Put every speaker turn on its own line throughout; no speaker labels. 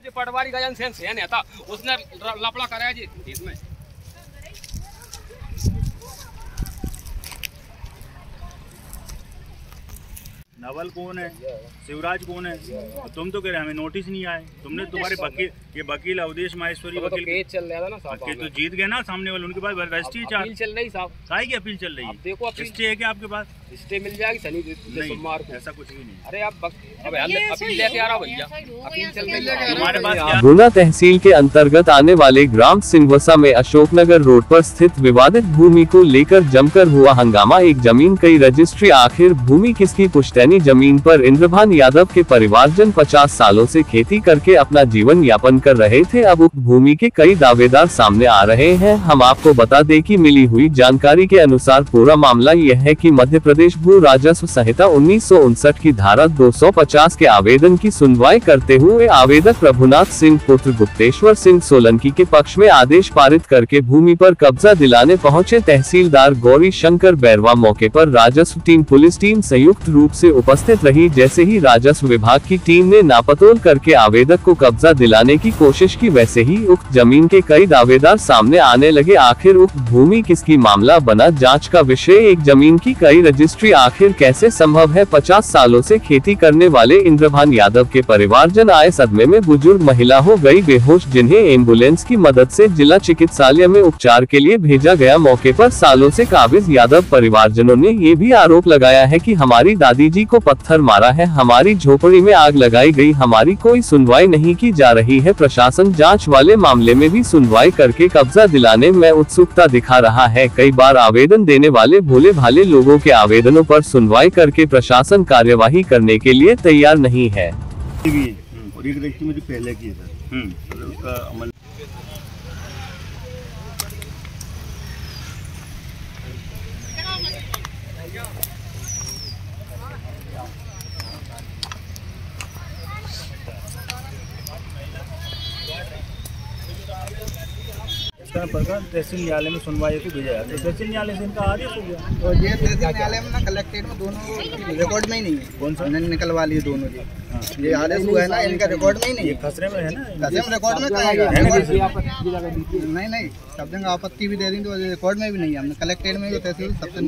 जी पटवारी गजन सेन है था, उसने लफड़ा कराया जी इसमें।
नवल कौन है, शिवराज कौन है? तो तुम तो कह रहे हमें नोटिस नहीं आए। तुमने तुम्हारे वकील, ये वकील अवधेश माहेश्वरी वकील
केस चल रहा था ना साहब,
तो जीत गए ना सामने वाले, उनके पास रजिस्ट्री
अपील चल रही साहब।
काहे की अपील चल रही है?
देखो
स्टे है क्या आपके पास?
स्टे मिल जाएगी शनि सोमवार को।
ऐसा कुछ भी नहीं।
अरे आप अपील लेके आ रहा भैया, अपील चल रही है
हमारे पास।
गुना तहसील के अंतर्गत आने वाले ग्राम सिंहवसा में अशोकनगर रोड पर स्थित विवादित भूमि को लेकर जमकर हुआ हंगामा। एक जमीन कई रजिस्ट्री, आखिर भूमि किसकी? पुश्तैनी जमीन पर इंद्रभान यादव के परिवारजन 50 सालों से खेती करके अपना जीवन यापन कर रहे थे। अब उक्त भूमि के कई दावेदार सामने आ रहे हैं। हम आपको बता दें कि मिली हुई जानकारी के अनुसार पूरा मामला यह है कि मध्य प्रदेश भू राजस्व संहिता 1959 की धारा 250 के आवेदन की सुनवाई करते हुए आवेदक प्रभुनाथ सिंह पुत्र गुप्तेश्वर सिंह सोलंकी के पक्ष में आदेश पारित करके भूमि पर कब्जा दिलाने पहुंचे। तहसीलदार गौरी शंकर बैरवा मौके पर राजस्व टीम, पुलिस टीम संयुक्त रूप से उपस्थित रही। जैसे ही राजस्व विभाग की टीम ने नापतोल करके आवेदक को कब्जा दिलाने की कोशिश की, वैसे ही उक्त जमीन के कई दावेदार सामने आने लगे। आखिर उक्त भूमि किसकी? मामला बना जांच का विषय। एक जमीन की कई रजिस्ट्री आखिर कैसे संभव है? 50 सालों से खेती करने वाले इंद्रभान यादव के परिवारजन आए सदमे में। बुजुर्ग महिला हो गई बेहोश, जिन्हें एम्बुलेंस की मदद से जिला चिकित्सालय में उपचार के लिए भेजा गया। मौके पर सालों से काबिज यादव परिवारजनों ने ये भी आरोप लगाया है कि हमारी दादी जी को पत्थर मारा है, हमारी झोपड़ी में आग लगाई गई, हमारी कोई सुनवाई नहीं की जा रही है। प्रशासन जांच वाले मामले में भी सुनवाई करके कब्जा दिलाने में उत्सुकता दिखा रहा है। कई बार आवेदन देने वाले भोले भाले लोगों के आवेदनों पर सुनवाई करके प्रशासन कार्यवाही करने के लिए तैयार नहीं है।
मुझे पहले किया था उसका अमल। तहसील न्यायालय में सुनवाई को भेजा जाता है। तहसील न्यायालय से इनका आदेश हो गया और ये तहसील न्यायालय में ना कलेक्टेड में दोनों रिकॉर्ड में ही नहीं है। कौन सा? निकलवा लिए दोनों जी। ये आदेश हुआ है ना, इनका रिकॉर्ड में ही नहीं है। खसरे में है ना, खसरे में रिकॉर्ड में कहाँ है? नहीं सब जगह आपत्ति भी दे दी तो रिकॉर्ड में भी नहीं है। हमने कलेक्टेड में तहसील सबसे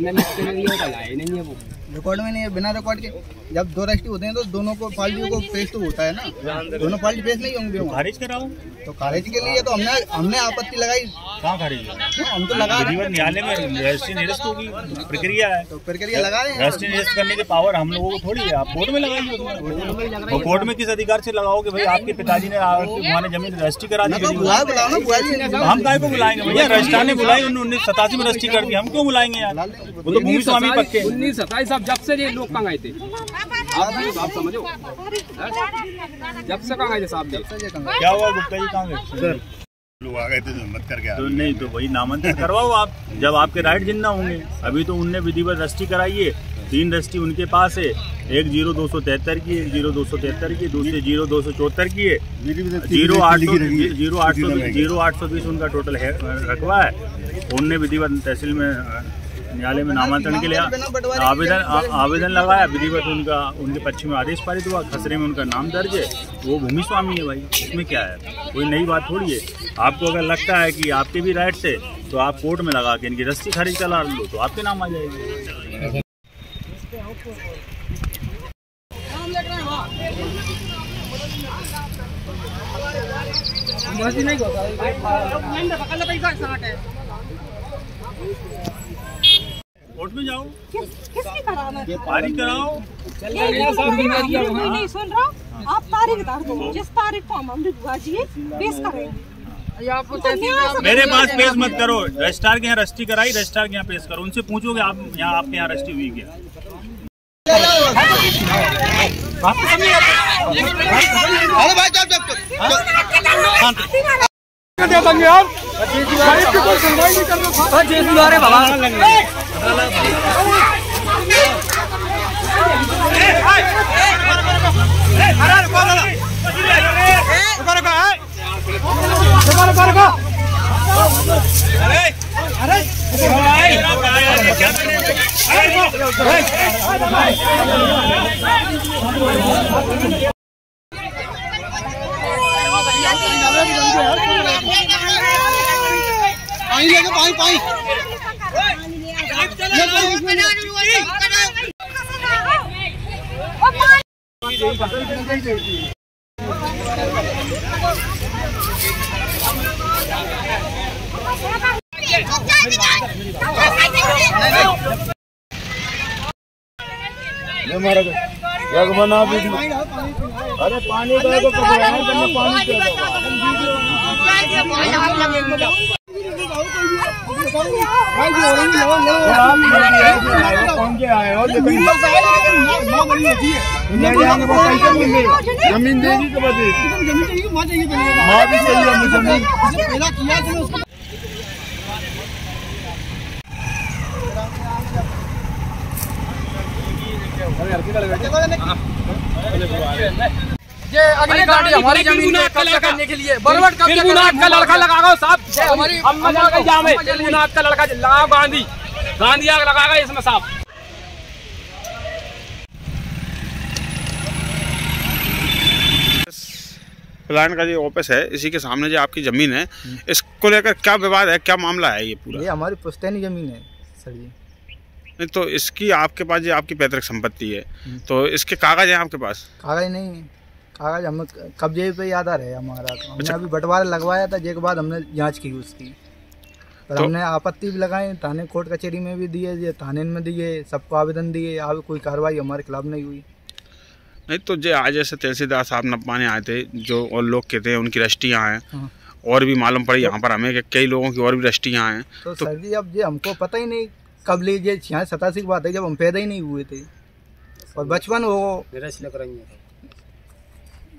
रिकॉर्ड में नहीं है। बिना रिकॉर्ड के जब दो रजिस्ट्री होते हैं तो दोनों को पार्टियों को पेश तो होता है ना, दोनों पार्टी पेश नहीं होंगे। खारिज कराओ तो खारिज के लिए तो हमने आपत्ति लगाई। कहाँ खारिज? हम तो लगा न्यायालय में रजिस्ट्री निरस्त होगी, प्रक्रिया है तो प्रक्रिया लगा रहे हैं। रजिस्ट्री निरस्त करने की पावर हम लोगों को थोड़ी है। आप कोर्ट में लगाइए। कोर्ट में किस अधिकार से लगाओगे भाई? आपके पिताजी ने वहाँ जमीन रजिस्ट्री करा दी। हम काय को बुलाएंगे भैया? रजिस्ट्रार ने बुलाई, 1987 में रजिस्ट्री कर दी, हम क्यों बुलाएंगे यार? वो तो भूमि स्वामी पक्के
1927 जब से ये लोग कहाँ गए थे आप समझो, जब से कहाँ गए थे साहब?
क्या हुआ गुप्ता जी? कहाँ गए सर? लोग आ गए थे तो मत करके तो नहीं तो वही नामांकन करवाओ आप, जब आपके राइट जिंदा होंगे। अभी तो उनने विधिवत रजिस्ट्री कराई है, 3 रजिस्ट्री उनके पास है। एक 0273 की, एक 0273 की, दूसरी 0274 की है। 0820 उनका टोटल है रकबा है। उनने विधिवत तहसील में न्यायालय में नामांकन के लिए आवेदन लगाया। विधिवत उनके पक्ष में आदेश पारित हुआ। खसरे में उनका नाम दर्ज है, वो भूमि स्वामी है भाई। इसमें क्या है? कोई नई बात थोड़ी है। आपको अगर लगता है कि आपके भी राइट्स है तो आप कोर्ट में लगा के इनकी रजिस्ट्री खारिज करा लो तो आपके नाम आ जाएगी। कोर्ट में जाओ,
किसकी कराना?
पारित कराओ।
नहीं सुन रहा, आप तारीख डाल दो, जिस तारीख को हम बुआ जी पेश करेंगे।
मेरे पास पेश मत करो। रजिस्ट्रार के यहाँ रजिस्ट्री कराई, रजिस्ट्रार के यहाँ पेश करो। उनसे पूछोगे आप यहाँ आपके यहाँ रजिस्ट्री हुई क्या? अरे पानी जमीन देगी तो
ये अगली गाड़ी हमारी जमीन में कब्जा करने के लिए बरवट का लड़का लगाओ साहब, हमारी का लड़का लगाओ, गांधी आग लगाएगा इसमें साहब।
प्लान का जो ऑफिस है इसी के सामने जो आपकी जमीन है, इसको लेकर क्या विवाद है, क्या मामला है ये पूरा?
ये हमारी पुश्तैनी जमीन है सर जी।
नहीं तो इसकी आपके पास जो आपकी पैतृक संपत्ति है तो इसके कागज हैं आपके पास?
कागज नहीं है, कागज हम कब्जे पे याद आ रहे हमारा। हमने अभी बंटवारा लगवाया था, जिसके बाद हमने जांच की उसकी, पर तो हमने आपत्ति भी लगाई, थाने कोर्ट कचहरी में भी दिए, थाने में दिए, सबको आवेदन दिए, अब कोई कार्रवाई हमारे खिलाफ नहीं हुई।
नहीं तो जो आज जैसे तहसीलदार साहब नपाने आए थे जो, और लोग कहते हैं उनकी रजिस्ट्रियाँ हैं। हाँ। और भी मालूम पड़ी यहाँ पर हमें कि कई लोगों की और भी रजिस्ट्रियाँ हैं। तो सर जी अब ये हमको पता ही नहीं कब लीजिए, 86 की बात है जब हम पैदा ही नहीं हुए थे, और बचपन वो,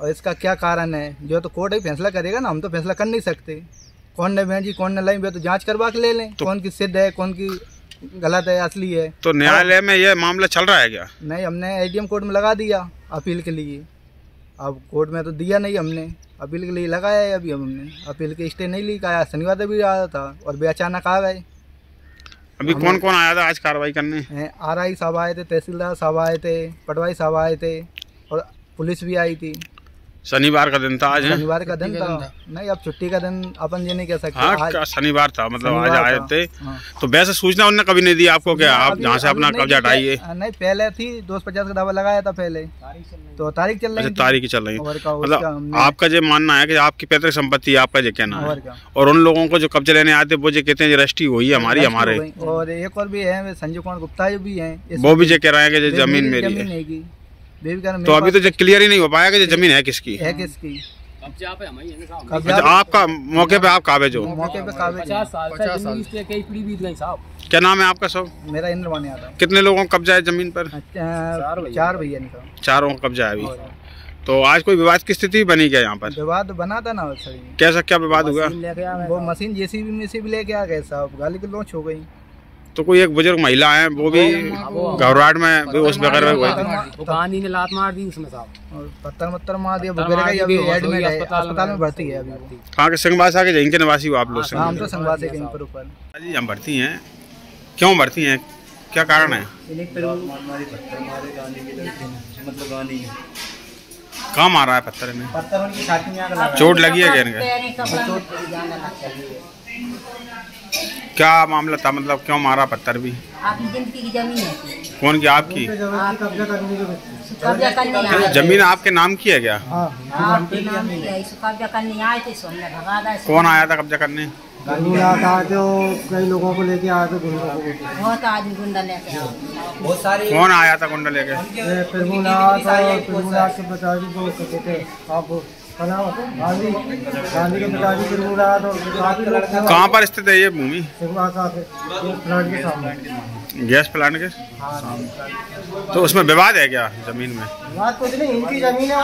और इसका क्या कारण है जो तो कोर्ट ही फैसला करेगा ना, हम तो फैसला कर नहीं सकते। कौन ने भेजी कौन ने लाई, तो जांच करवा के ले लें, तो कौन की सिद्ध है कौन की गलत है असली है। तो न्यायालय में ये मामला चल रहा है क्या? नहीं, हमने एडीएम कोर्ट में लगा दिया अपील के लिए, अब कोर्ट में तो दिया नहीं, हमने अपील के लिए लगाया है। अभी हमने अपील के स्टे नहीं लिखा, शनिवार भी आया था और वे अचानक आ गए। अभी कौन कौन आया था आज कार्रवाई करने? RI साहब आए थे, तहसीलदार साहब आए थे, पटवारी साहब आए थे और पुलिस भी आई थी। शनिवार का दिन था आज? शनिवार का दिन था। नहीं, अब छुट्टी का दिन अपन ये नहीं कह सकते। हाँ, शनिवार था, मतलब आज आए थे। हाँ। तो वैसे सूचना उन्होंने कभी नहीं दी आपको कि आप जहाँ से अपना कब्जा हटाइए? नहीं, पहले थी 250 का दावा लगाया था पहले, तो तारीख चल रही है। तारीख चल रही है, मतलब आपका जो मानना है कि आपकी पैतृक संपत्ति आपका जो कहना है, और उन लोगों को जो कब्जा लेने आते वो जो कहते हैं रजिस्ट्री हुई है हमारी, हमारे। और एक और भी है संजय कुमार गुप्ता जो भी है, वो भी जो कह रहे हैं कि जमीन मेरी है। तो अभी तो जो क्लियर ही नहीं हो पाया कि जमीन है किसकी है, किसकी कब्जा। आपका मौके पे आप काबिज हो? मौके पे काबिज। 50 साल। क्या नाम है आपका? सब मेरा इंद्रवानी यादव। कितने लोगों का कब्जा है जमीन पर? 4 भैया। चारों का कब्जा है अभी। तो आज कोई विवाद की स्थिति बनी क्या यहाँ पर? विवाद बना था ना सर। कैसा क्या विवाद हुआ? वो मशीन जेसीबी में से भी लेके आ गए साहब, गाली गलौच हो गई। तो कोई एक बुजुर्ग महिला है वो भी घबराहट में भी उस बगैर में हुई थी, गांधी ने लात मार दी उसमें साहब, और पत्थर मार दिया, अभी एडमिट है, अस्पताल में भर्ती है अभी। कहाँ के? सिंहवासा के? जिनके निवासी हो आप लोग? हम तो सिंहवासा के ऊपर। जी हम भर्ती हैं, क्यों भर्ती हैं, क्या कारण है? कहाँ मारा है पत्थर में? चोट लगी है क्या? क्या मामला था, मतलब क्यों मारा पत्थर भी? आपकी जिंदगी की जमीन है। कौन की? आपकी? कब्जा करने जमीन आपके नाम की है क्या? आपके नाम की है, इसको कब्जा करने आए थे, सो हमने भगा दिया। कौन आया था कब्जा करने? जो कई लोगों को लेके आए थे, बहुत आदमी गुंडा लेके आए, बहुत सारे। कौन आया था गुंडा लेके? कहाँ पर स्थित है ये भूमि? गैस प्लांट के सामने। तो उसमें विवाद है क्या जमीन में? विवाद कुछ नहीं, इनकी जमीन है,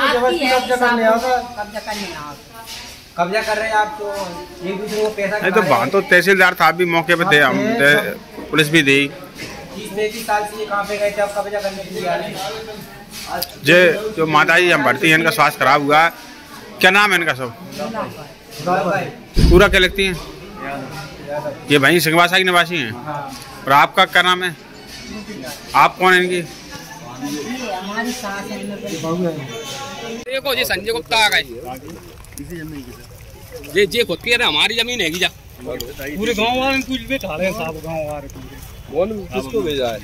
कब्जा कर रहे हैं आप, तो एक दूसरे को पैसा नहीं। तो वहाँ तो तहसीलदार साहब भी मौके पे थे, हम पुलिस भी दी। 30-35 साल से ये कहाँ पे गए थे आप कब्जा करने के लिए? जो माता जी हम भर्ती हैं, इनका स्वास्थ्य खराब हुआ है, क्या नाम है इनका? सब पूरा क्या लिखती हैं? ये भाई सिंहवासा की निवासी हैं। और आपका क्या नाम है? आप कौन है इनकी? देखो जी संजय गुप्ता आ गए।
जे खुद के हमारी जमीन है जा
पूरे गांव वाले कुछ भी खा रहे हैं साहब, गांव वाले पूरे।
कौन किसको भेजा है?